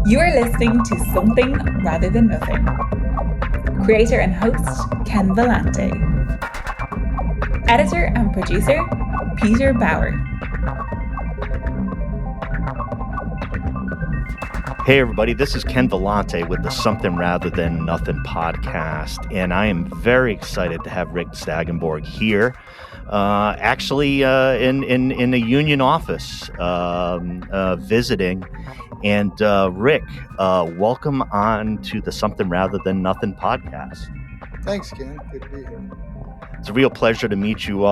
You are listening to Something Rather Than Nothing. Creator and host, Ken Volante. Editor and producer, Peter Bauer. Hey everybody, this is Ken Volante with the Something Rather Than Nothing podcast, and I am very excited to have Rick Staggenborg here, actually in the union office, visiting. And Rick, welcome on to the Something Rather Than Nothing podcast. Thanks, Ken. Good to be here. It's a real pleasure to meet you.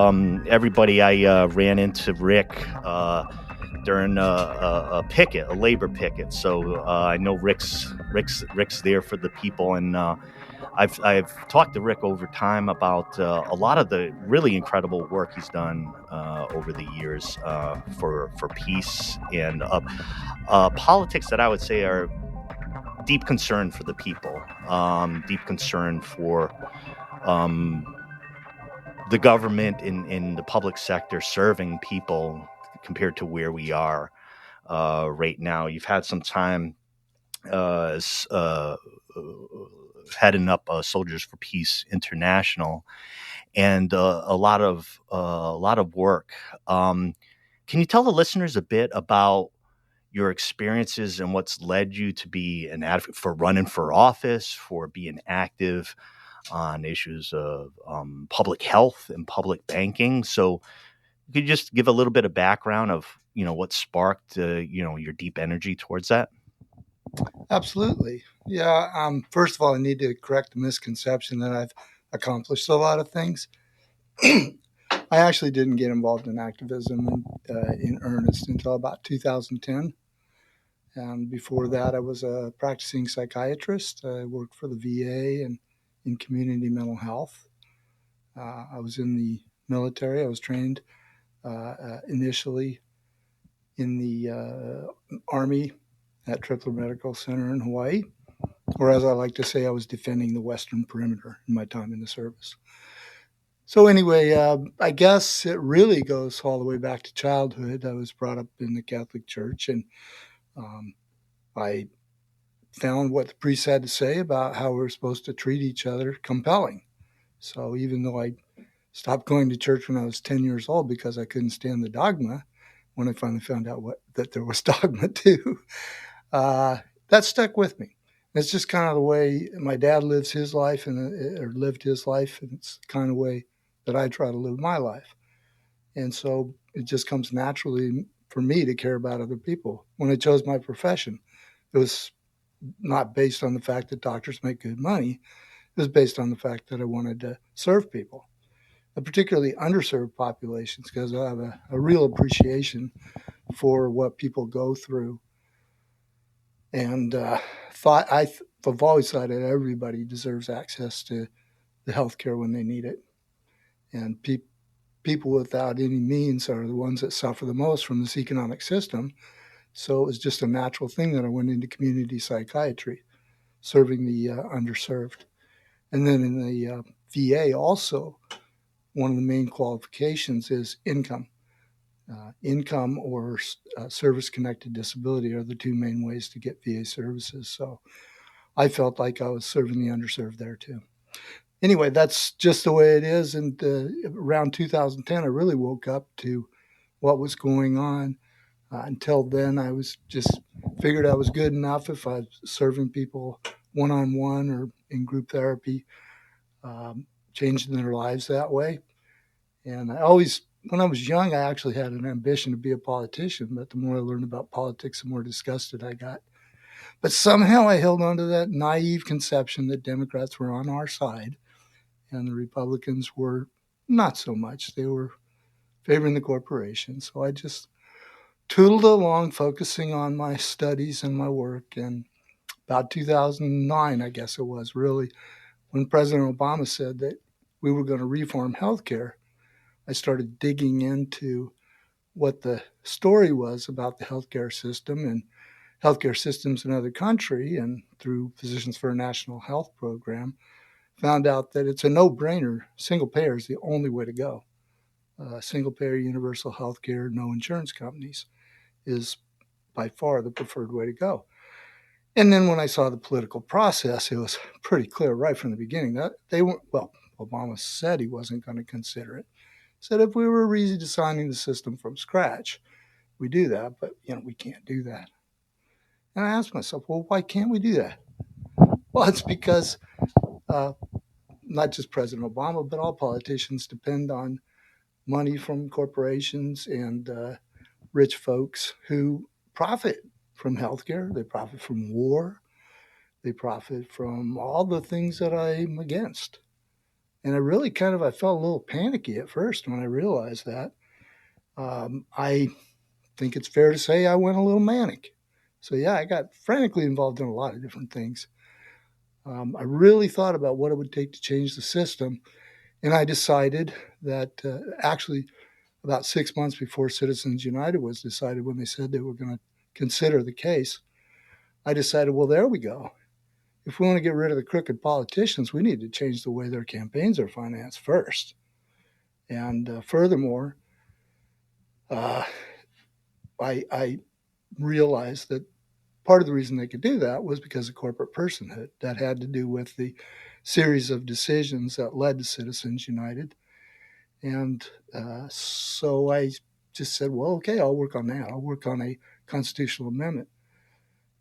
Everybody, I ran into Rick during a picket, a labor picket. So I know Rick's there for the people, and I've talked to Rick over time about a lot of the really incredible work he's done over the years for peace and politics that I would say are deep concern for the people, deep concern for the government in the public sector serving people compared to where we are right now. You've had some time heading up Soldiers for Peace International, and a lot of work. Can you tell the listeners a bit about your experiences and what's led you to be an advocate for running for office, for being active on issues of public health and public banking? So you could just give a little bit of background of, what sparked, your deep energy towards that? Absolutely. Yeah. First of all, I need to correct the misconception that I've accomplished a lot of things. I actually didn't get involved in activism in earnest until about 2010. And before that, I was a practicing psychiatrist. I worked for the VA and in community mental health. I was in the military. I was trained initially in the Army at Tripler Medical Center in Hawaii, or as I like to say, I was defending the Western Perimeter in my time in the service. So anyway, I guess it really goes all the way back to childhood. I was brought up in the Catholic Church, and I found what the priest had to say about how we're supposed to treat each other compelling. So even though I stopped going to church when I was 10 years old because I couldn't stand the dogma, when I finally found out that there was dogma too, that stuck with me. It's just kind of the way my dad lives his life or lived his life, and it's the kind of way that I try to live my life. And so it just comes naturally for me to care about other people. When I chose my profession, it was not based on the fact that doctors make good money. It was based on the fact that I wanted to serve people, particularly underserved populations, because I have a real appreciation for what people go through. And I've always thought that everybody deserves access to the health care when they need it. And people without any means are the ones that suffer the most from this economic system. So it was just a natural thing that I went into community psychiatry, serving the underserved. And then in the VA also, one of the main qualifications is income. Income or service-connected disability are the two main ways to get VA services. So I felt like I was serving the underserved there too. Anyway, that's just the way it is. And around 2010, I really woke up to what was going on. Until then, I was just figured I was good enough if I was serving people one-on-one or in group therapy, changing their lives that way. And when I was young, I actually had an ambition to be a politician, but the more I learned about politics, the more disgusted I got. But somehow I held on to that naive conception that Democrats were on our side and the Republicans were not so much. They were favoring the corporations. So I just tootled along, focusing on my studies and my work. And about 2009, I guess it was really, when President Obama said that we were going to reform healthcare, I started digging into what the story was about the healthcare system and healthcare systems in other countries, and through Physicians for a National Health Program, found out that it's a no-brainer. Single payer is the only way to go. Single payer universal healthcare, no insurance companies, is by far the preferred way to go. And then when I saw the political process, it was pretty clear right from the beginning that they weren't, well, Obama said he wasn't going to consider it. Said if we were redesigning the system from scratch, we do that, but we can't do that. And I asked myself, well, why can't we do that? Well, it's because not just President Obama, but all politicians depend on money from corporations and rich folks who profit from healthcare. They profit from war. They profit from all the things that I'm against. And I felt a little panicky at first when I realized that. I think it's fair to say I went a little manic. So yeah, I got frantically involved in a lot of different things. I really thought about what it would take to change the system. And I decided that actually about 6 months before Citizens United was decided, when they said they were going to consider the case, I decided, well, there we go. If we want to get rid of the crooked politicians, we need to change the way their campaigns are financed first. And furthermore, I realized that part of the reason they could do that was because of corporate personhood. That had to do with the series of decisions that led to Citizens United. And so I just said, well, okay, I'll work on that. I'll work on a constitutional amendment.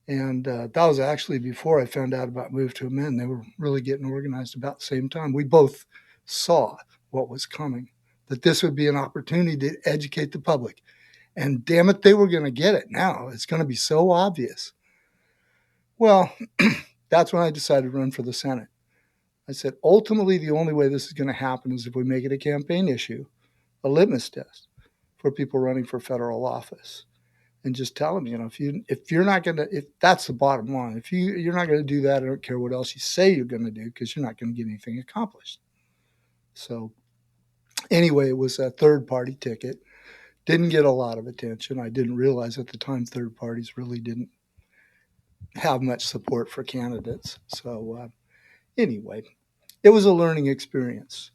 And that was actually before I found out about Move to Amend. They were really getting organized about the same time. We both saw what was coming, that this would be an opportunity to educate the public. And damn it, they were going to get it now. It's going to be so obvious. Well, that's when I decided to run for the Senate. I said, ultimately, the only way this is going to happen is if we make it a campaign issue, a litmus test for people running for federal office. And just tell them, if you're not going to, if that's the bottom line, if you're not going to do that, I don't care what else you say you're going to do, because you're not going to get anything accomplished. So anyway, it was a third-party ticket. Didn't get a lot of attention. I didn't realize at the time third parties really didn't have much support for candidates. So anyway, it was a learning experience.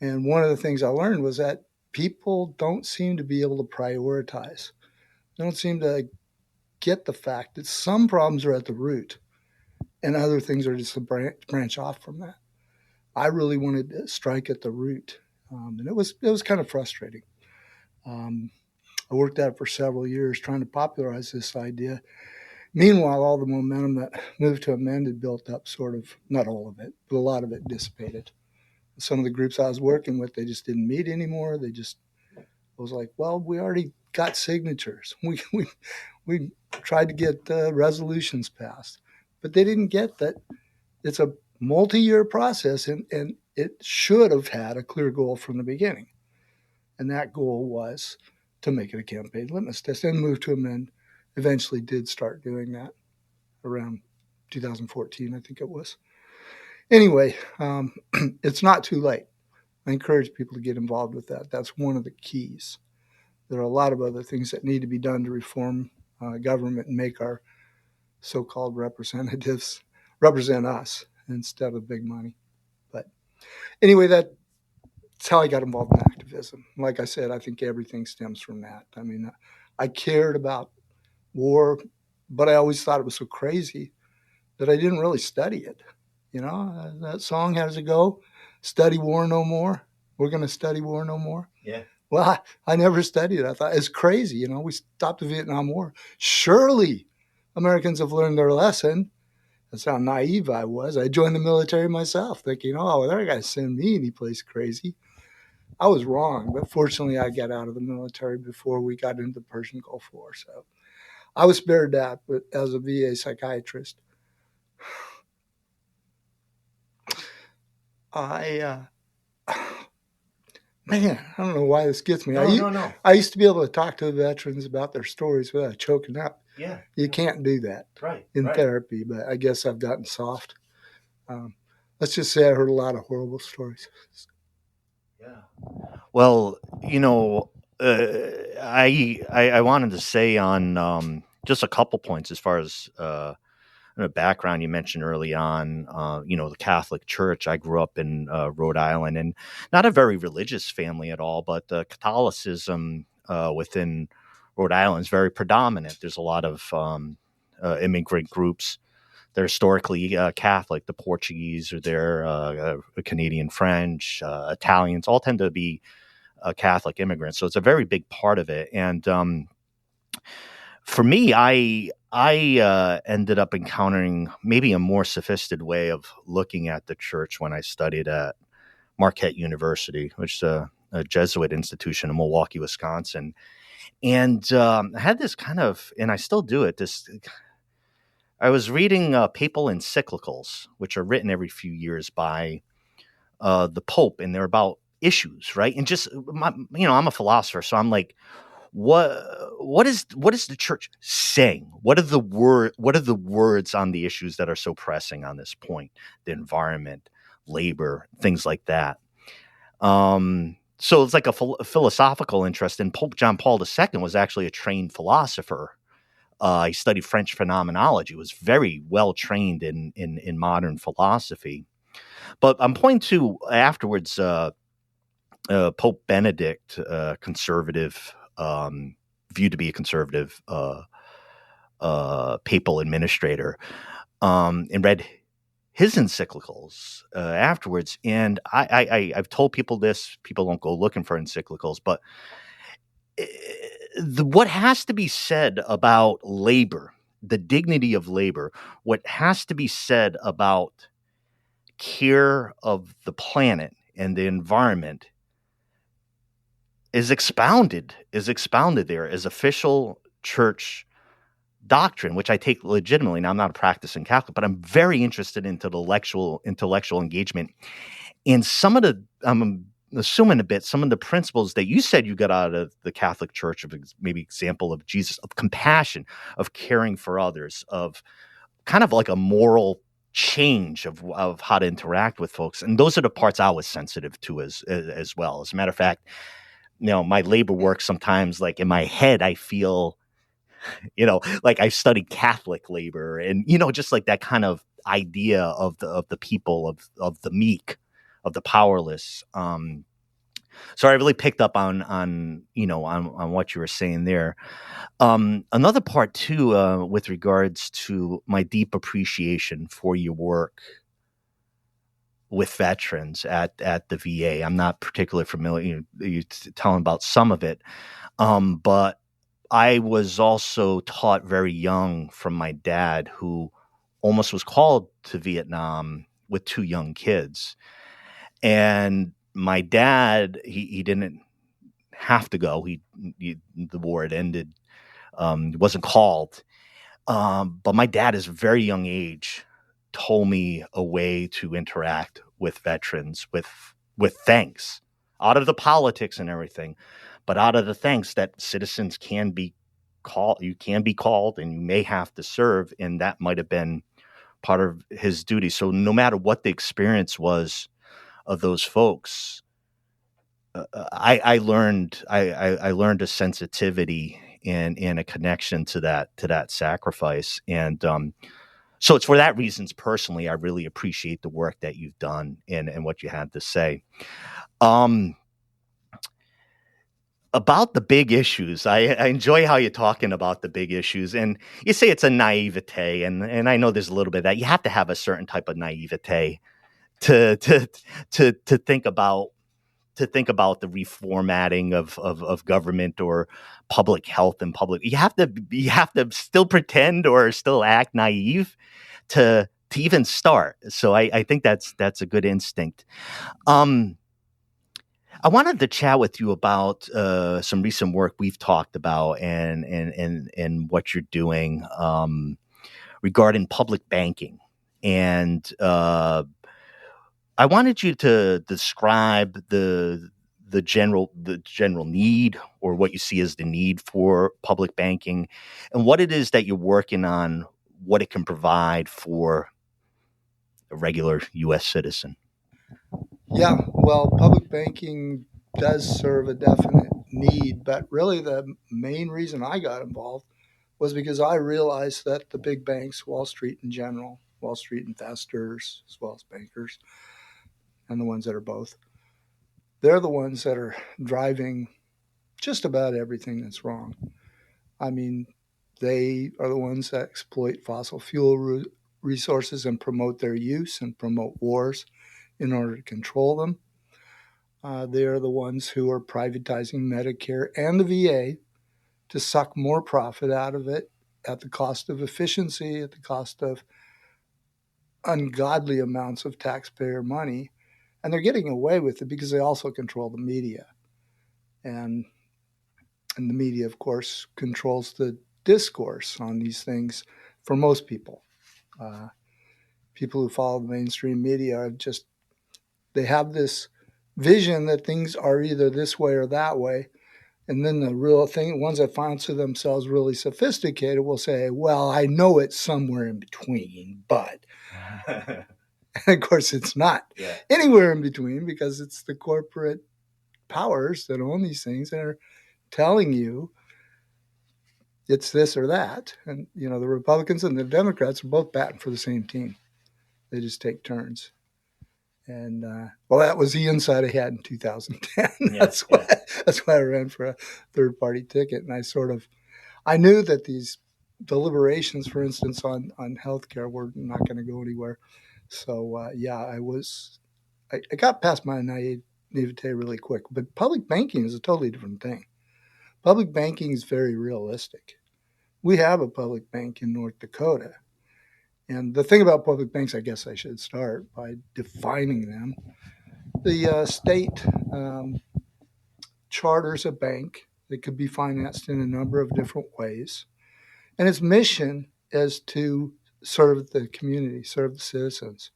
And one of the things I learned was that people don't seem to be able to prioritize. They don't seem to get the fact that some problems are at the root and other things are just a branch off from that. I really wanted to strike at the root. And it was kind of frustrating. I worked at it for several years trying to popularize this idea. Meanwhile, all the momentum that Move to Amend had built up, sort of, not all of it, but a lot of it dissipated. Some of the groups I was working with, they just didn't meet anymore. I was like, well, we already got signatures. We tried to get resolutions passed, but they didn't get that it's a multi-year process, and it should have had a clear goal from the beginning. And that goal was to make it a campaign litmus test, and Move to Amend eventually did start doing that around 2014, I think it was. Anyway, it's not too late. I encourage people to get involved with that. That's one of the keys. There are a lot of other things that need to be done to reform government and make our so-called representatives represent us instead of big money. But anyway, that's how I got involved in activism. Like I said, I think everything stems from that. I mean, I cared about war, but I always thought it was so crazy that I didn't really study it. That song, how does it go? Study war no more. We're going to study war no more. Yeah. Well, I never studied it. I thought it's crazy. We stopped the Vietnam War. Surely Americans have learned their lesson. That's how naive I was. I joined the military myself thinking, oh, they're going to send me anyplace crazy. I was wrong, but fortunately I got out of the military before we got into the Persian Gulf War. So I was spared that, but as a VA psychiatrist, man, I don't know why this gets me. No. I used to be able to talk to the veterans about their stories without choking up. Yeah. You can't do that in therapy, but I guess I've gotten soft. Let's just say I heard a lot of horrible stories. Yeah. Well, I wanted to say on just a couple points as far as the background you mentioned early on, the Catholic Church. I grew up in Rhode Island, and not a very religious family at all, but Catholicism within Rhode Island is very predominant. There's a lot of immigrant groups they're historically Catholic. The Portuguese are there, Canadian French, Italians, all tend to be Catholic immigrants. So it's a very big part of it. And for me, I ended up encountering maybe a more sophisticated way of looking at the church when I studied at Marquette University, which is a Jesuit institution in Milwaukee, Wisconsin. And I had this kind of, and I still do it, I was reading papal encyclicals, which are written every few years by the Pope, and they're about issues, right? And just, I'm a philosopher, so I'm like, what is the church saying? What are the words on the issues that are so pressing on this point? The environment, labor, things like that. So it's like a philosophical interest. And Pope John Paul II was actually a trained philosopher. He studied French phenomenology, was very well trained in modern philosophy. But I'm pointing to afterwards Pope Benedict, conservative, viewed to be a conservative papal administrator, and read his encyclicals afterwards. And I've told people this. People don't go looking for encyclicals, but what has to be said about labor, the dignity of labor, what has to be said about care of the planet and the environment is expounded there as official church doctrine, which I take legitimately. Now, I'm not a practicing Catholic, but I'm very interested in intellectual engagement. And some of the, I'm assuming a bit, some of the principles that you said you got out of the Catholic Church, of maybe example of Jesus, of compassion, of caring for others, of kind of like a moral change of how to interact with folks. And those are the parts I was sensitive to as well. As a matter of fact, my labor work sometimes, like in my head, I feel, like I studied Catholic labor, and, just like that kind of idea of the people, of the meek, of the powerless. So I really picked up on what you were saying there. Another part too, with regards to my deep appreciation for your work with veterans at the VA. I'm not particularly familiar. You telling about some of it, but I was also taught very young from my dad, who almost was called to Vietnam with 2 young kids. And my dad, he didn't have to go. The war had ended. He wasn't called. But my dad, at a very young age, told me a way to interact with veterans with thanks, out of the politics and everything, but out of the thanks that citizens can be called. You can be called, and you may have to serve, and that might have been part of his duty. So no matter what the experience was of those folks, I learned a sensitivity and a connection to that sacrifice. And so it's for that reasons, personally, I really appreciate the work that you've done and what you had to say. About the big issues, I enjoy how you're talking about the big issues, and you say it's a naivete, and I know there's a little bit of that. You have to have a certain type of naivete to think about the reformatting of government or public health and public. You have to still pretend or still act naive to even start. So I think that's a good instinct. I wanted to chat with you about some recent work we've talked about and what you're doing regarding public banking. And I wanted you to describe the general need, or what you see as the need for public banking, and what it is that you're working on, what it can provide for a regular U.S. citizen. Yeah, well, public banking does serve a definite need, but really the main reason I got involved was because I realized that the big banks, Wall Street in general, Wall Street investors, as well as bankers, and the ones that are both, they're the ones that are driving just about everything that's wrong. I mean, they are the ones that exploit fossil fuel resources and promote their use and promote wars in order to control them. They are the ones who are privatizing Medicare and the VA to suck more profit out of it at the cost of efficiency, at the cost of ungodly amounts of taxpayer money. And they're getting away with it because they also control the media. And the media, of course, controls the discourse on these things for most people. People who follow the mainstream media are just, they have this vision that things are either this way or that way. And then the real thing, ones that find to themselves really sophisticated will say, well, I know it's somewhere in between, but... And of course, it's not anywhere in between, because it's the corporate powers that own these things that are telling you it's this or that. And, the Republicans and the Democrats are both batting for the same team. They just take turns. And, that was the insight I had in 2010. That's why I ran for a third-party ticket. And I knew that these deliberations, for instance, on healthcare were not going to go anywhere. So, I got past my naivete really quick. But public banking is a totally different thing. Public banking is very realistic. We have a public bank in North Dakota. And the thing about public banks, I guess I should start by defining them. The state charters a bank that could be financed in a number of different ways. And its mission is to serve the community, serve the citizens.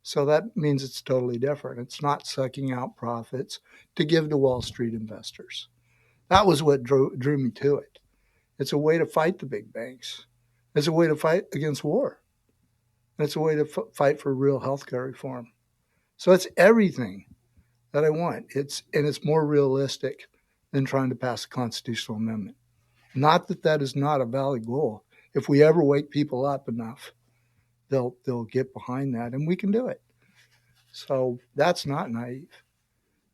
So that means it's totally different. It's not sucking out profits to give to Wall Street investors. That was what drew me to it. It's a way to fight the big banks. It's a way to fight against war. It's a way to fight for real healthcare reform. So it's everything that I want. It's more realistic than trying to pass a constitutional amendment. Not that is not a valid goal. If we ever wake people up enough, they'll get behind that, and we can do it. So that's not naive.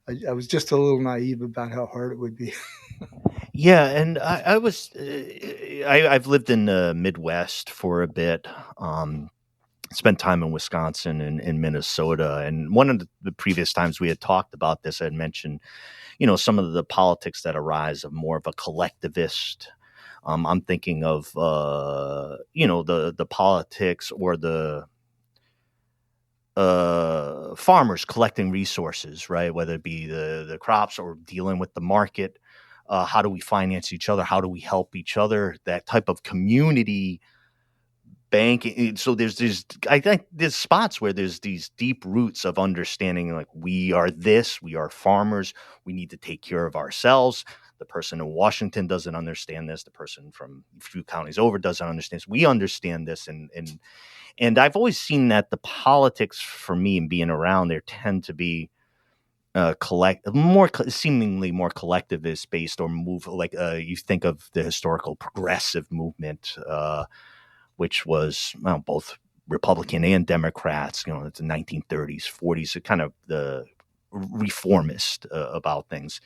I was just a little naive about how hard it would be. Yeah, and I've lived in the Midwest for a bit. Spent time in Wisconsin and Minnesota. And one of the previous times we had talked about this, I had mentioned, some of the politics that arise of more of a collectivist. I'm thinking of, the politics or the farmers collecting resources, right? Whether it be the crops or dealing with the market. How do we finance each other? How do we help each other? That type of community banking. So I think there's spots where there's these deep roots of understanding, like we are farmers. We need to take care of ourselves. The person in Washington doesn't understand this. The person from a few counties over doesn't understand this. We understand this. And I've always seen that the politics for me and being around there tend to be seemingly more collectivist based, or move like you think of the historical progressive movement, which was both Republican and Democrats, it's the 1930s, 40s, kind of the reformist about things.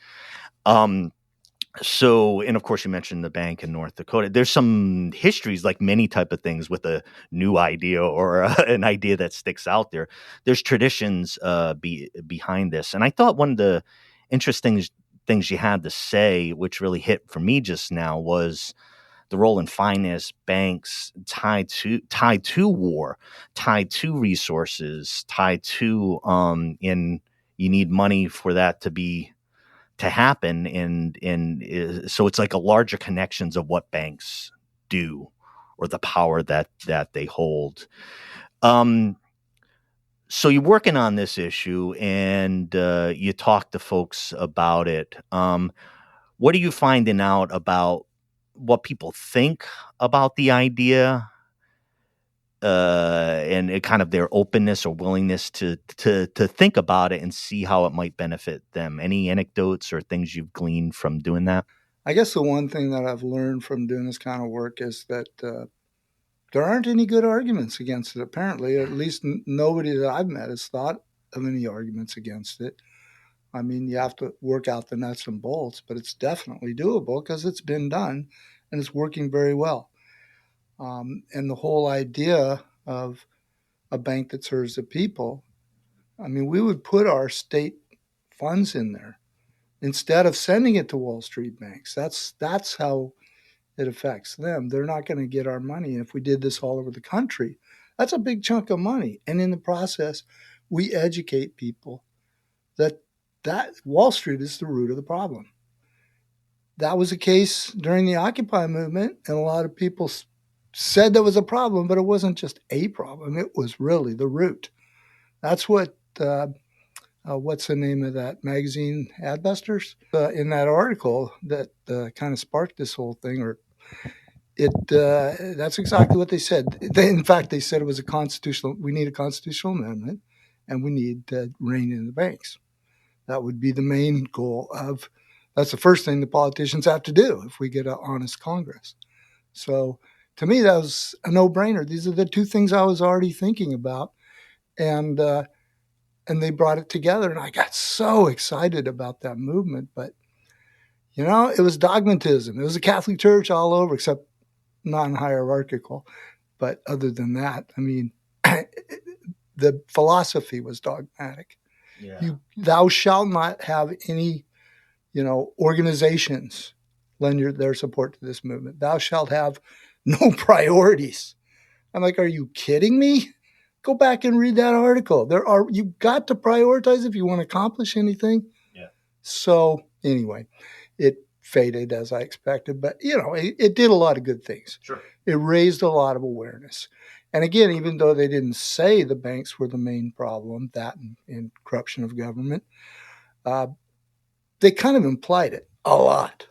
So, and of course you mentioned the bank in North Dakota. There's some histories, like many type of things, with a new idea or an idea that sticks out there. There's traditions behind this. And I thought one of the interesting things you had to say, which really hit for me just now, was the role in finance, banks tied to war, tied to resources, tied to you need money for that to happen, and so it's like a larger connections of what banks do or the power that they hold. So you're working on this issue, and you talk to folks about it. What are you finding out about what people think about the idea, and it kind of their openness or willingness to think about it and see how it might benefit them? Any anecdotes or things you've gleaned from doing that? I guess the one thing that I've learned from doing this kind of work is that there aren't any good arguments against it. Apparently, at least nobody that I've met has thought of any arguments against it. I mean, you have to work out the nuts and bolts, but it's definitely doable because it's been done and it's working very well. And the whole idea of a bank that serves the people, I mean, we would put our state funds in there instead of sending it to Wall Street banks. That's how it affects them. They're not going to get our money. And if we did this all over the country, that's a big chunk of money. And in the process, we educate people that Wall Street is the root of the problem. That was the case during the Occupy movement, and a lot of people said there was a problem, but it wasn't just a problem. It was really the root. That's what, what's the name of that magazine, Adbusters? In that article that kind of sparked this whole thing, or that's exactly what they said. In fact, they said it was we need a constitutional amendment, and we need to rein in the banks. That would be the main goal that's the first thing the politicians have to do if we get an honest Congress. So to me, that was a no-brainer. These are the two things I was already thinking about. And they brought it together, and I got so excited about that movement. But, it was dogmatism. It was a Catholic Church all over, except non-hierarchical. But other than that, I mean, the philosophy was dogmatic. Yeah. Thou shalt not have any, organizations lend their support to this movement. Thou shalt have no priorities. I'm like, are you kidding me? Go back and read that article. You've got to prioritize if you want to accomplish anything. Yeah. So anyway, it faded as I expected, but it did a lot of good things. Sure. It raised a lot of awareness. And again, even though they didn't say the banks were the main problem, that and corruption of government, they kind of implied it a lot.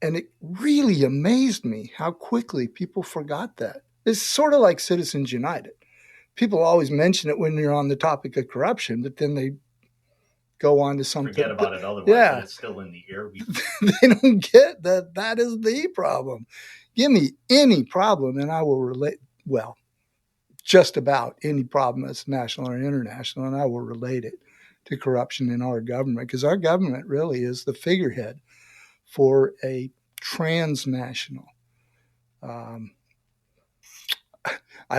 And it really amazed me how quickly people forgot that. It's sort of like Citizens United. People always mention it when you're on the topic of corruption, but then they go on to something. Forget about it otherwise, yeah. But it's still in the air. They don't get that is the problem. Give me any problem and I will relate, just about any problem that's national or international, and I will relate it to corruption in our government, because our government really is the figurehead for a transnational. I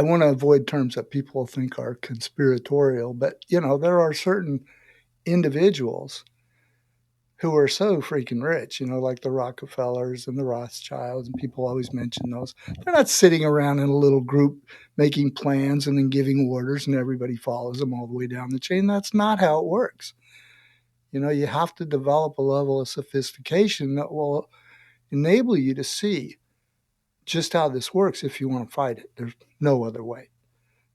want to avoid terms that people think are conspiratorial, but, there are certain individuals who are so freaking rich, like the Rockefellers and the Rothschilds, and people always mention those. They're not sitting around in a little group making plans and then giving orders and everybody follows them all the way down the chain. That's not how it works. You have to develop a level of sophistication that will enable you to see just how this works if you want to fight it. There's no other way.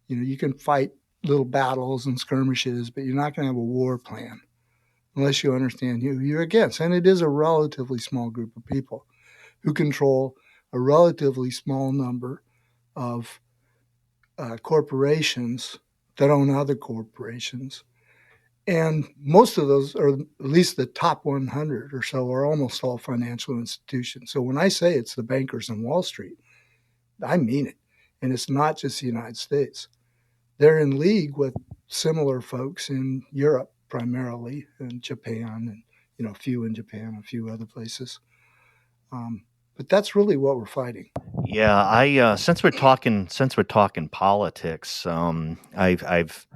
You can fight little battles and skirmishes, but you're not going to have a war plan unless you understand who you're against. And it is a relatively small group of people who control a relatively small number of corporations that own other corporations. And most of those, or at least the top 100 or so, are almost all financial institutions. So when I say it's the bankers on Wall Street, I mean it. And it's not just the United States. They're in league with similar folks in Europe primarily, and Japan, and a few in Japan, a few other places. But that's really what we're fighting. Yeah, I since we're talking politics, I've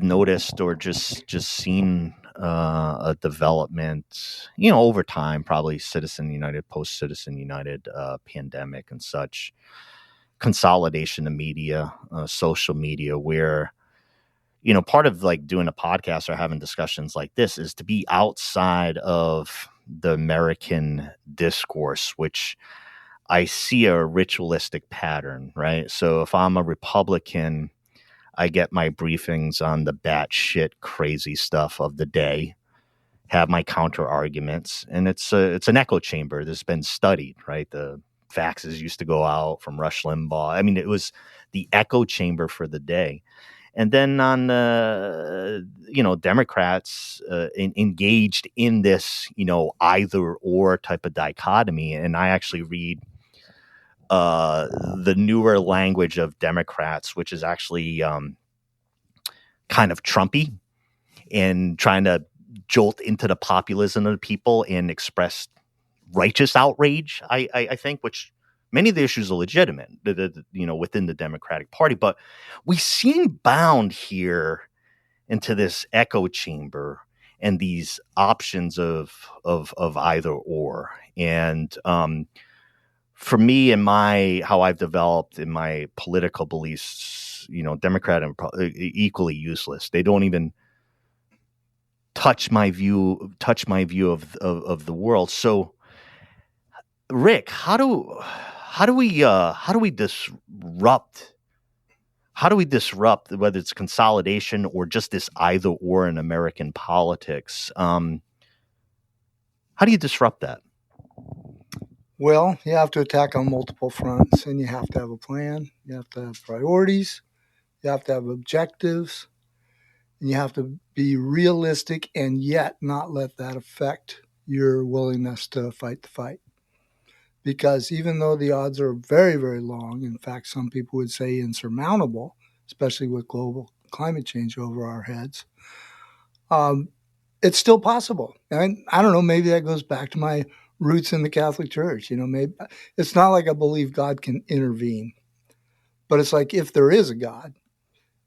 noticed or just seen a development, over time, probably Citizen United, post Citizen United, pandemic and such, consolidation of media, social media, where part of like doing a podcast or having discussions like this is to be outside of the American discourse, which I see a ritualistic pattern, right? So if I'm a Republican, I get my briefings on the batshit crazy stuff of the day, have my counter arguments, and it's an echo chamber that's been studied, right? The faxes used to go out from Rush Limbaugh. I mean, it was the echo chamber for the day. And then on Democrats engaged in this, either or type of dichotomy. And I actually read the newer language of Democrats, which is actually kind of Trumpy and trying to jolt into the populism of the people and express righteous outrage, I think, which many of the issues are legitimate, within the Democratic Party, but we seem bound here into this echo chamber and these options of either or. And for me and how I've developed in my political beliefs, Democrat and equally useless. They don't even touch my view of the world. So, Rick, how do we disrupt whether it's consolidation or just this either or in American politics? How do you disrupt that? Well, you have to attack on multiple fronts, and you have to have a plan. You have to have priorities. You have to have objectives. And you have to be realistic and yet not let that affect your willingness to fight the fight. Because even though the odds are very, very long, in fact, some people would say insurmountable, especially with global climate change over our heads, it's still possible. And I don't know, maybe that goes back to my roots in the Catholic Church. Maybe it's not like I believe God can intervene, but it's like if there is a God,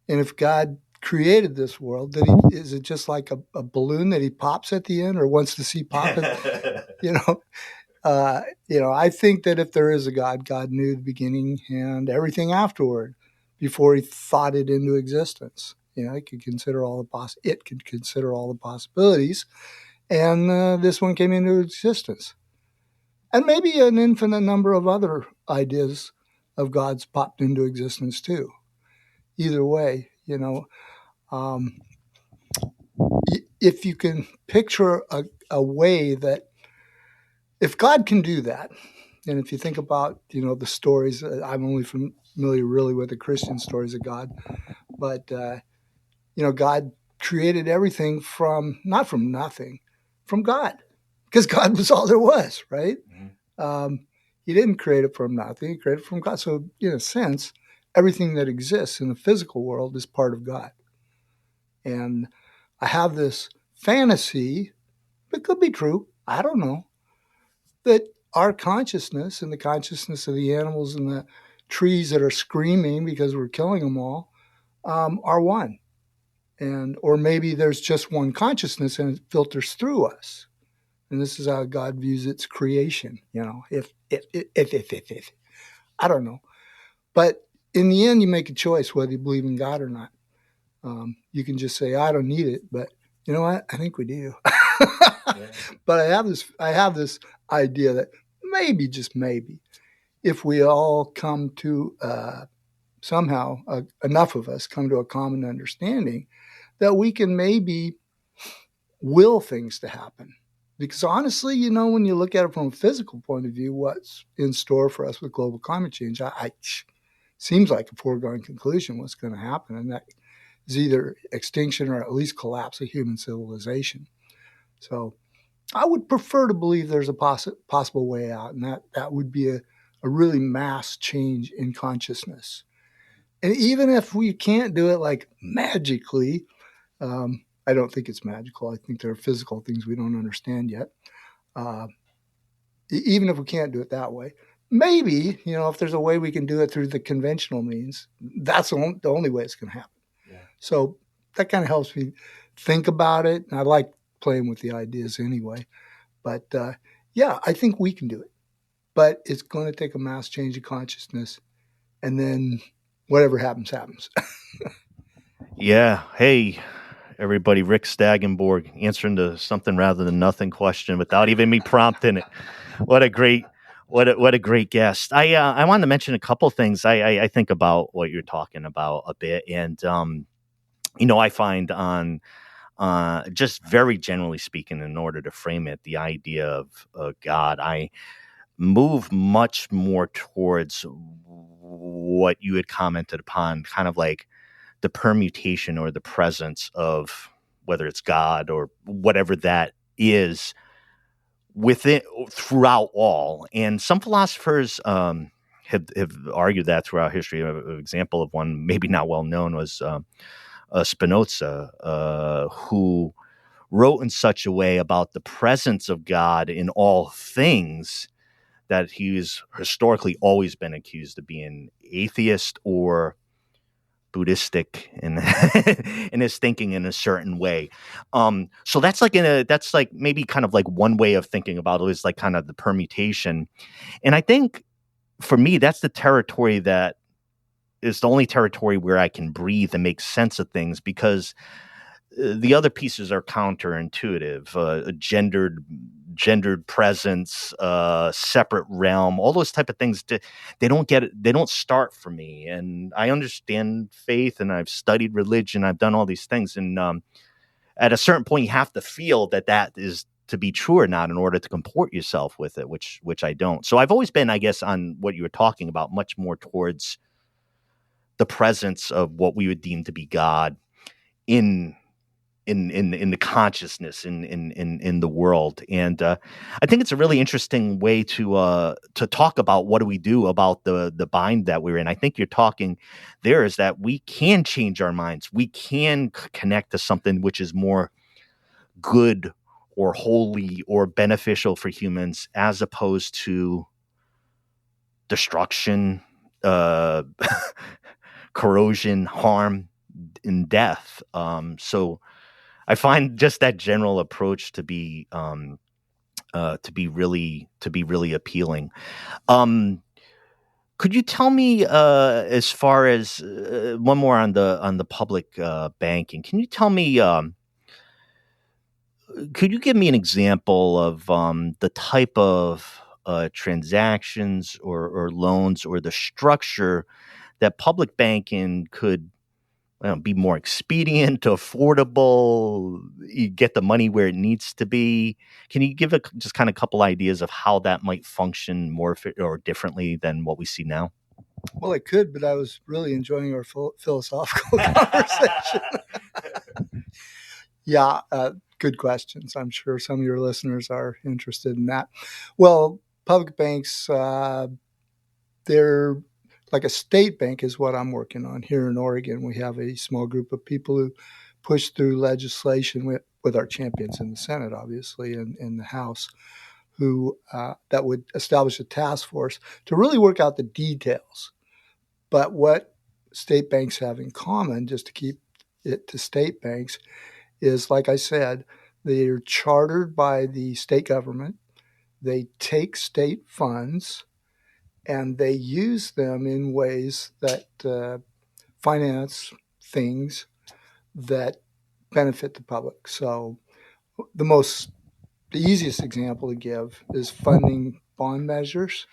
and if God created this world, is it just like a balloon that he pops at the end or wants to see pop it? I think that if there is a God, God knew the beginning and everything afterward before he thought it into existence. It could consider all the possibilities, and this one came into existence. And maybe an infinite number of other ideas of God's popped into existence too. Either way, if you can picture a way that, if God can do that, and if you think about, the stories, I'm only familiar really with the Christian stories of God, but, God created everything not from nothing, from God, because God was all there was, right? Mm-hmm. He didn't create it from nothing. He created it from God. So in a sense, everything that exists in the physical world is part of God. And I have this fantasy, it could be true, I don't know, that our consciousness and the consciousness of the animals and the trees that are screaming because we're killing them all are one. Or maybe there's just one consciousness and it filters through us. And this is how God views its creation, if. I don't know. But in the end, you make a choice whether you believe in God or not. You can just say, I don't need it, but you know what? I think we do. Yeah. But I have this idea that maybe, just maybe, if we all come to somehow, enough of us come to a common understanding, that we can maybe will things to happen. Because honestly, when you look at it from a physical point of view, what's in store for us with global climate change, seems like a foregone conclusion what's going to happen. And that is either extinction or at least collapse of human civilization. So I would prefer to believe there's a possible way out, and that would be a really mass change in consciousness. And even if we can't do it like magically, I don't think it's magical. I think there are physical things we don't understand yet. Even if we can't do it that way, maybe, if there's a way we can do it through the conventional means, that's the only way it's going to happen. Yeah. So that kind of helps me think about it. And I like playing with the ideas anyway. But I think we can do it. But it's going to take a mass change of consciousness. And then whatever happens, happens. Yeah. Hey, everybody, Rick Staggenborg answering the something rather than nothing question without even me prompting it. What a great guest. I wanted to mention a couple things. I think about what you're talking about a bit, and I find on just very generally speaking, in order to frame it, the idea of God, I move much more towards what you had commented upon, kind of like the permutation or the presence of whether it's God or whatever that is within throughout all. And some philosophers have argued that throughout history. An example of one, maybe not well known, was Spinoza, who wrote in such a way about the presence of God in all things that he's historically always been accused of being atheist or Buddhistic in in his thinking in a certain way. So that's like maybe kind of like one way of thinking about it, is like kind of the permutation. And I think for me, that's the territory that is the only territory where I can breathe and make sense of things, because the other pieces are counterintuitive, gendered presence, separate realm, all those type of things. They don't start for me. And I understand faith, and I've studied religion. I've done all these things. And at a certain point, you have to feel that is to be true or not in order to comport yourself with it, which I don't. So I've always been, I guess, on what you were talking about, much more towards the presence of what we would deem to be God in the consciousness in the world. And I think it's a really interesting way to talk about what do we do about the bind that we're in. I think you're talking there is that we can change our minds. We can connect to something which is more good or holy or beneficial for humans, as opposed to destruction, corrosion, harm, and death. So I find just that general approach to be really appealing. Could you tell me, as far as one more on the public banking? Can you tell me? Could you give me an example of the type of transactions or loans or the structure that public banking could be more expedient, affordable, you get the money where it needs to be? Can you give just kind of a couple ideas of how that might function more or differently than what we see now? Well, it could, but I was really enjoying our philosophical conversation. Yeah, good questions. I'm sure some of your listeners are interested in that. Well, public banks, they're like a state bank is what I'm working on here in Oregon. We have a small group of people who push through legislation with our champions in the Senate, obviously, and in the House, who that would establish a task force to really work out the details. But what state banks have in common, just to keep it to state banks, is, like I said, they're chartered by the state government. They take state funds and they use them in ways that finance things that benefit the public. So the easiest example to give is funding bond measures.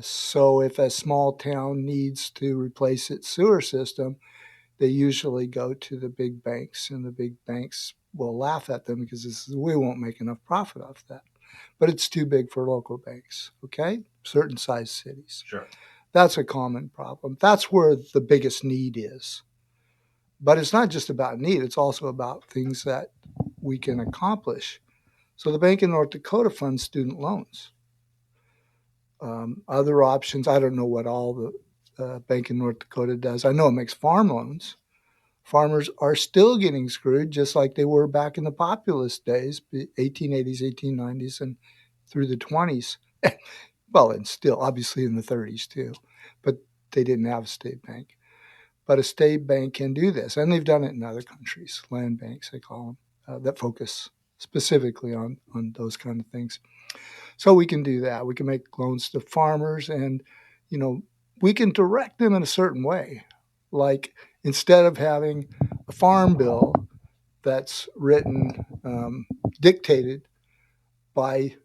So if a small town needs to replace its sewer system, they usually go to the big banks, and the big banks will laugh at them because we won't make enough profit off that. But it's too big for local banks, okay? Certain size cities. Sure. That's a common problem. That's where the biggest need is. But it's not just about need. It's also about things that we can accomplish. So the Bank of North Dakota funds student loans. Other options, I don't know what all the Bank of North Dakota does. I know it makes farm loans. Farmers are still getting screwed just like they were back in the populist days, 1880s, 1890s, and through the 20s. Well, and still, obviously, in the 30s, too. But they didn't have a state bank. But a state bank can do this. And they've done it in other countries, land banks, they call them, that focus specifically on those kind of things. So we can do that. We can make loans to farmers, and, we can direct them in a certain way. Like, instead of having a farm bill that's written, dictated by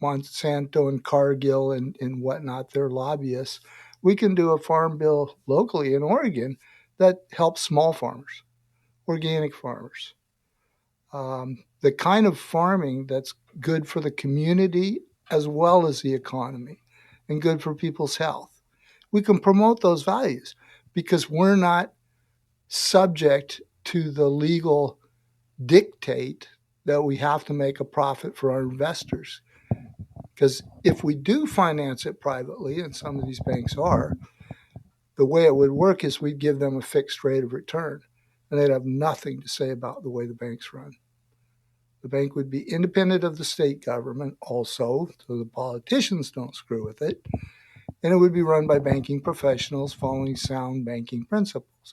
Monsanto and Cargill and whatnot, their lobbyists, we can do a farm bill locally in Oregon that helps small farmers, organic farmers. The kind of farming that's good for the community as well as the economy and good for people's health. We can promote those values because we're not subject to the legal dictate that we have to make a profit for our investors. Because if we do finance it privately, and some of these banks are, the way it would work is we'd give them a fixed rate of return, and they'd have nothing to say about the way the banks run. The bank would be independent of the state government also, so the politicians don't screw with it. And it would be run by banking professionals following sound banking principles.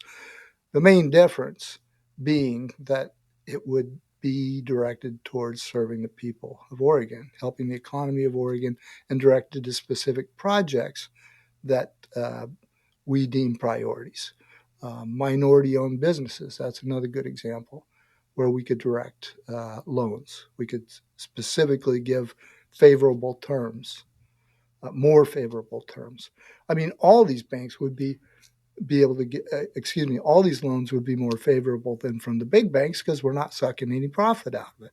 The main difference being that it would be directed towards serving the people of Oregon, helping the economy of Oregon, and directed to specific projects that we deem priorities. Minority-owned businesses, that's another good example, where we could direct loans. We could specifically give favorable terms, more favorable terms. I mean, all these banks would be able to get, all these loans would be more favorable than from the big banks because we're not sucking any profit out of it.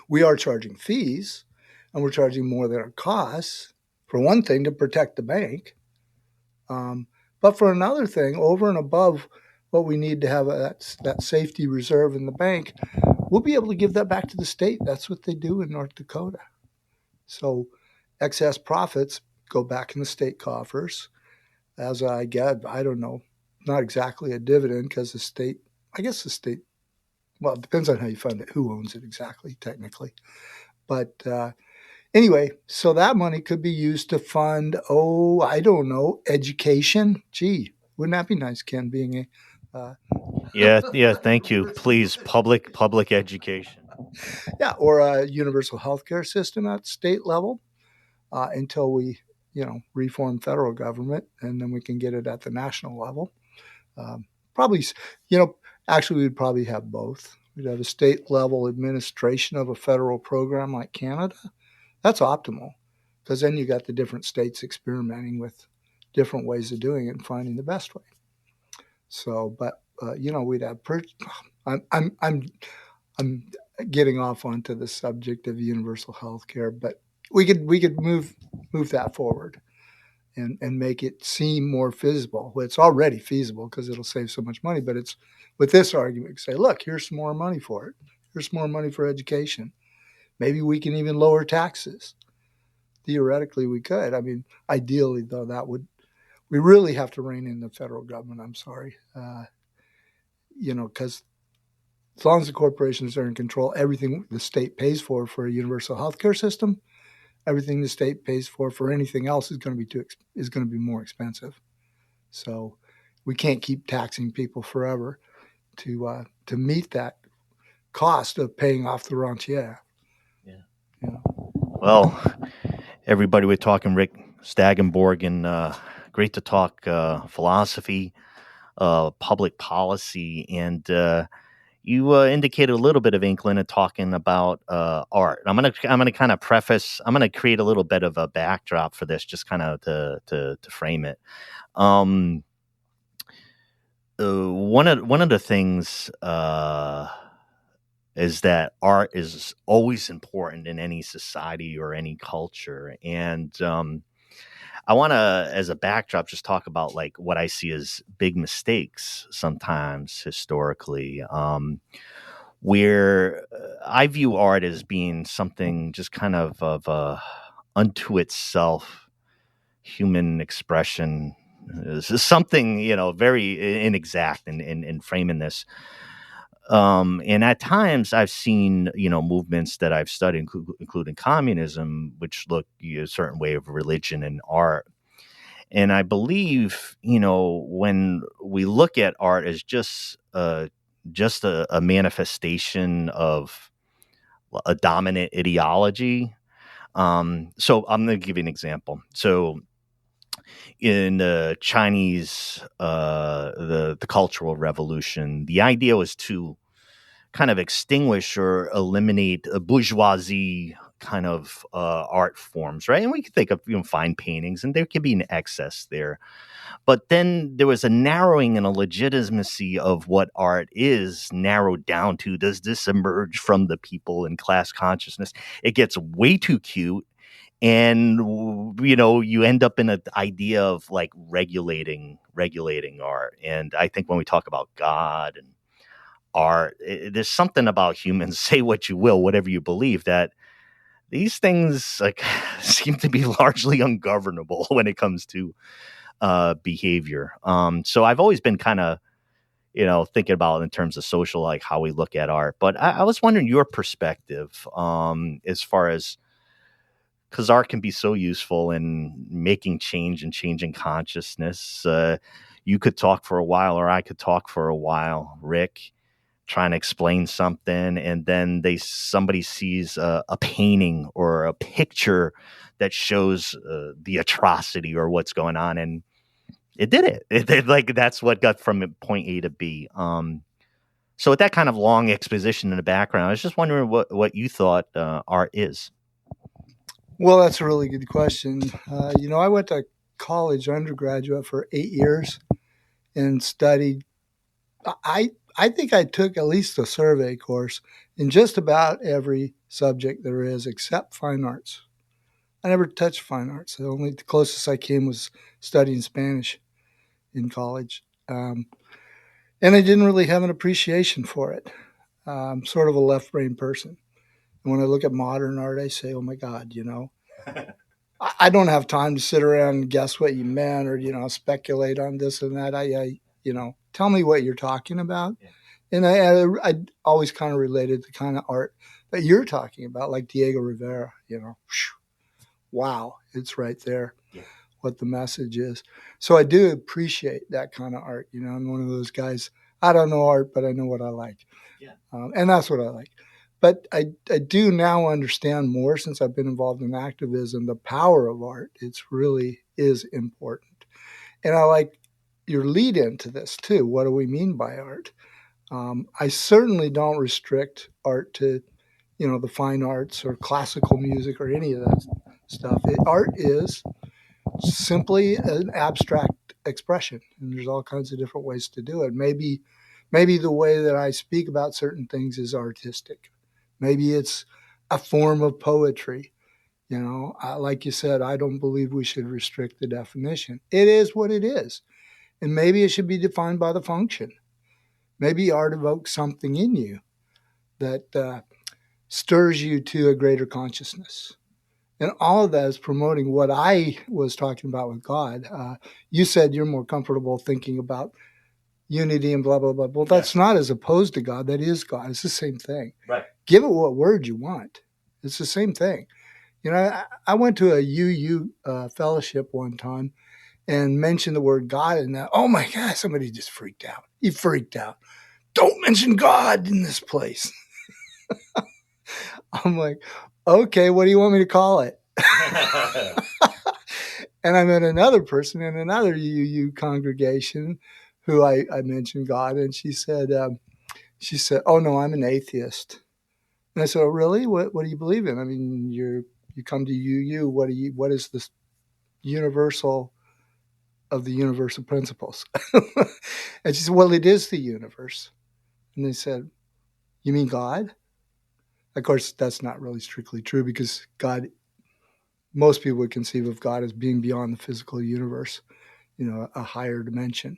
We are charging fees, and we're charging more than our costs, for one thing, to protect the bank. But for another thing, over and above what we need to have that safety reserve in the bank, we'll be able to give that back to the state. That's what they do in North Dakota. So excess profits go back in the state coffers as I get, I don't know, not exactly a dividend because the state, well, it depends on how you fund it, who owns it exactly, technically. But anyway, so that money could be used to fund, I don't know, education. Gee, wouldn't that be nice, Ken, being a... Yeah, thank you. Please, public education. Yeah, or a universal healthcare system at state level until we, reform federal government, and then we can get it at the national level. Probably, actually, we'd probably have both. We'd have a state level administration of a federal program like Canada. That's optimal because then you got the different states experimenting with different ways of doing it and finding the best way. So, but we'd have. I'm getting off onto the subject of universal health care, but we could move that forward and make it seem more feasible. Well, it's already feasible because it'll save so much money, but it's with this argument, say, look, here's some more money for it. Here's more money for education. Maybe we can even lower taxes. Theoretically, we could. I mean, ideally, though, we really have to rein in the federal government. I'm sorry. Because as long as the corporations are in control, everything the state pays for a universal health care system, everything the state pays for anything else is going to be more expensive. So we can't keep taxing people forever to meet that cost of paying off the rentier. Yeah. Well, everybody, we're talking Rick Staggenborg, and great to talk philosophy, public policy, and you indicated a little bit of inkling of talking about art. I'm gonna kind of preface. I'm gonna create a little bit of a backdrop for this, just kind of to frame it. One of the things is that art is always important in any society or any culture, and I want to, as a backdrop, just talk about like what I see as big mistakes sometimes historically, where I view art as being something just kind of unto itself, human expression. This is something, very inexact in framing this. And at times I've seen, movements that I've studied, including communism, which look a certain way of religion and art. And I believe, when we look at art as just a manifestation of a dominant ideology. So I'm going to give you an example. So in the Chinese, the Cultural Revolution, the idea was to kind of extinguish or eliminate a bourgeoisie kind of art forms, right? And we could think of fine paintings, and there could be an excess there. But then there was a narrowing and a legitimacy of what art is narrowed down to. Does this emerge from the people and class consciousness? It gets way too cute. And, you end up in an idea of like regulating art. And I think when we talk about God and art, there's something about humans, say what you will, whatever you believe, that these things like seem to be largely ungovernable when it comes to behavior. So I've always been kind of thinking about in terms of social, like how we look at art. But I was wondering your perspective, as far as, because art can be so useful in making change and changing consciousness. You could talk for a while, or I could talk for a while, Rick, trying to explain something, and then somebody sees a painting or a picture that shows the atrocity or what's going on, and it did it. Like, that's what got from point A to B. So with that kind of long exposition in the background, I was just wondering what you thought art is. Well, that's a really good question. I went to college undergraduate for 8 years and studied. I think I took at least a survey course in just about every subject there is except fine arts. I never touched fine arts. The closest I came was studying Spanish in college. And I didn't really have an appreciation for it. I'm sort of a left brain person. And when I look at modern art, I say, oh my God, I don't have time to sit around and guess what you meant or, speculate on this and that. I tell me what you're talking about. Yeah. And I always kind of related the kind of art that you're talking about, like Diego Rivera, wow, it's right there, what the message is. So I do appreciate that kind of art. I'm one of those guys, I don't know art, but I know what I like. Yeah. And that's what I like. But I do now understand more since I've been involved in activism, the power of art. It really is important. And I like your lead into this too. What do we mean by art? I certainly don't restrict art to, the fine arts or classical music or any of that stuff. Art is simply an abstract expression, and there's all kinds of different ways to do it. Maybe the way that I speak about certain things is artistic. Maybe it's a form of poetry. Like you said, I don't believe we should restrict the definition. It is what it is. And maybe it should be defined by the function. Maybe art evokes something in you that stirs you to a greater consciousness. And all of that is promoting what I was talking about with God. You said you're more comfortable thinking about unity and blah, blah, blah. Well, that's not as opposed to God. That is God. It's the same thing. Right. Give it what word you want. It's the same thing. I went to a UU fellowship one time and mentioned the word God, and oh my God, somebody just freaked out. He freaked out. Don't mention God in this place. I'm like, okay, what do you want me to call it? And I met another person in another UU congregation who I mentioned God, and she said, oh no, I'm an atheist. And I said, oh really? What do you believe in? I mean, you come to UU. What is this universal of the universal principles? And she said, well, it is the universe. And they said, you mean God? Of course, that's not really strictly true, because God, most people would conceive of God as being beyond the physical universe, a higher dimension.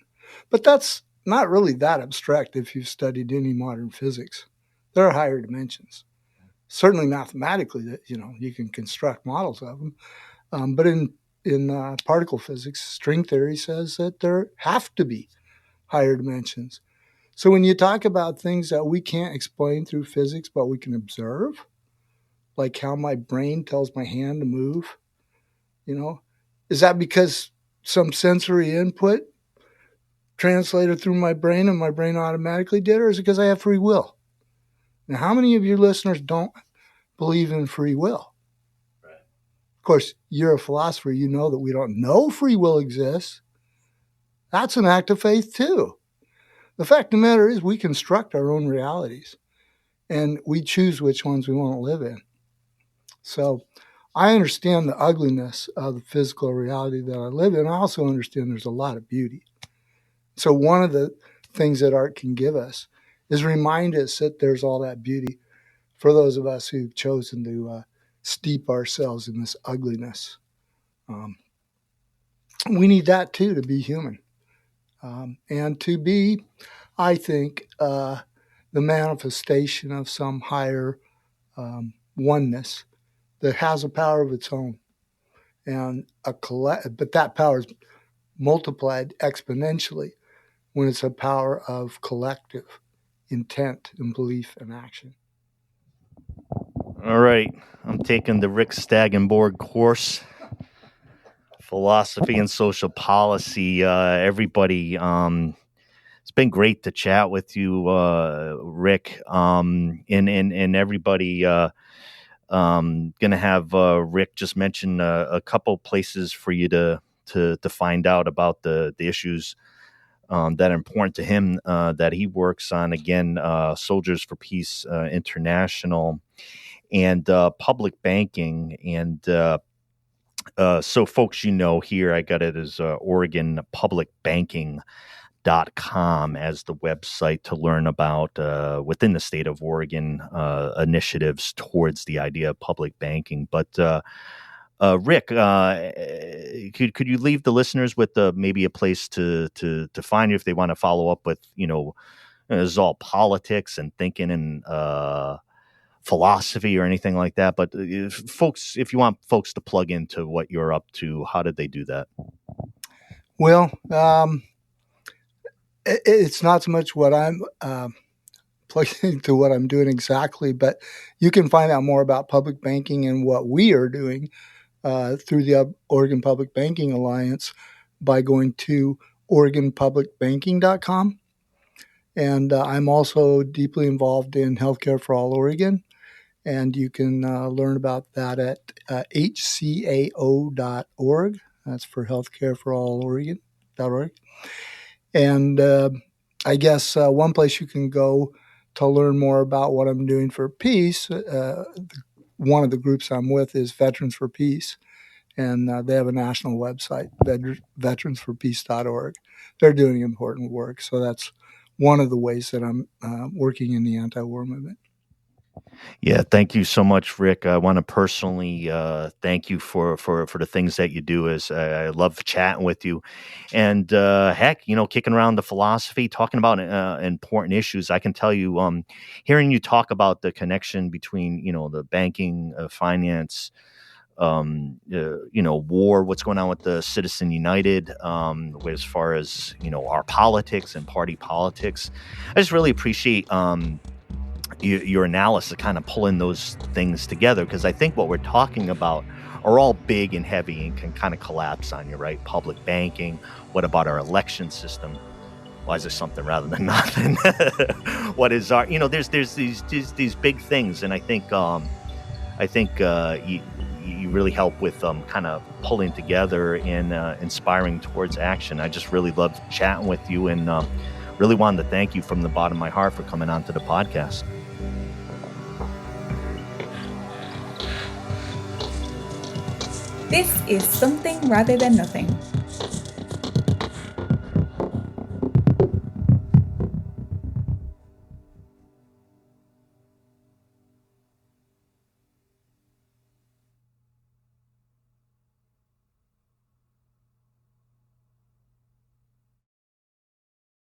But that's not really that abstract if you've studied any modern physics. There are higher dimensions. Certainly mathematically, that you can construct models of them. But in particle physics, string theory says that there have to be higher dimensions. So when you talk about things that we can't explain through physics, but we can observe, like how my brain tells my hand to move, is that because some sensory input translated through my brain and my brain automatically did, or is it because I have free will? Now, how many of your listeners don't believe in free will? Right. Of course, you're a philosopher. You know that we don't know free will exists. That's an act of faith too. The fact of the matter is we construct our own realities, and we choose which ones we want to live in. So I understand the ugliness of the physical reality that I live in. I also understand there's a lot of beauty. So one of the things that art can give us is remind us that there's all that beauty for those of us who've chosen to steep ourselves in this ugliness. We need that too to be human. And to be, I think, the manifestation of some higher oneness that has a power of its own, and but that power is multiplied exponentially when it's a power of collective intent and belief and action. All right. I'm taking the Rick Staggenborg course, Philosophy and Social Policy. Everybody, it's been great to chat with you, Rick. And everybody, gonna have Rick just mention a couple places for you to find out about the issues that are important to him that he works on. Again, Soldiers for Peace International and public banking. And so folks, here I got it as Oregon Public Banking.com as the website to learn about within the state of Oregon initiatives towards the idea of public banking. But Rick, could you leave the listeners with maybe a place to find you if they want to follow up with, this is all politics and thinking and philosophy or anything like that. But if you want folks to plug into what you're up to, how did they do that? Well, it's not so much what I'm plugged into what I'm doing exactly, but you can find out more about public banking and what we are doing through the Oregon Public Banking Alliance by going to OregonPublicBanking.com. And I'm also deeply involved in Healthcare for All Oregon. And you can learn about that at hcao.org. That's for Healthcare for All Oregon.org. And I guess one place you can go to learn more about what I'm doing for peace, one of the groups I'm with is Veterans for Peace. And they have a national website, veteransforpeace.org. They're doing important work. So that's one of the ways that I'm working in the anti-war movement. Yeah, thank you so much, Rick. I want to personally thank you for the things that you do. As I love chatting with you, and heck, kicking around the philosophy, talking about important issues. I can tell you, hearing you talk about the connection between the banking, finance, war, what's going on with the Citizen United, as far as our politics and party politics. I just really appreciate your analysis of kind of pulling those things together, because I think what we're talking about are all big and heavy and can kind of collapse on you, right? Public banking. What about our election system? Why is there something rather than nothing? What is our, there's these big things, and I think you really help with kind of pulling together and inspiring towards action. I just really loved chatting with you, and really wanted to thank you from the bottom of my heart for coming on to the podcast. This is Something Rather Than Nothing.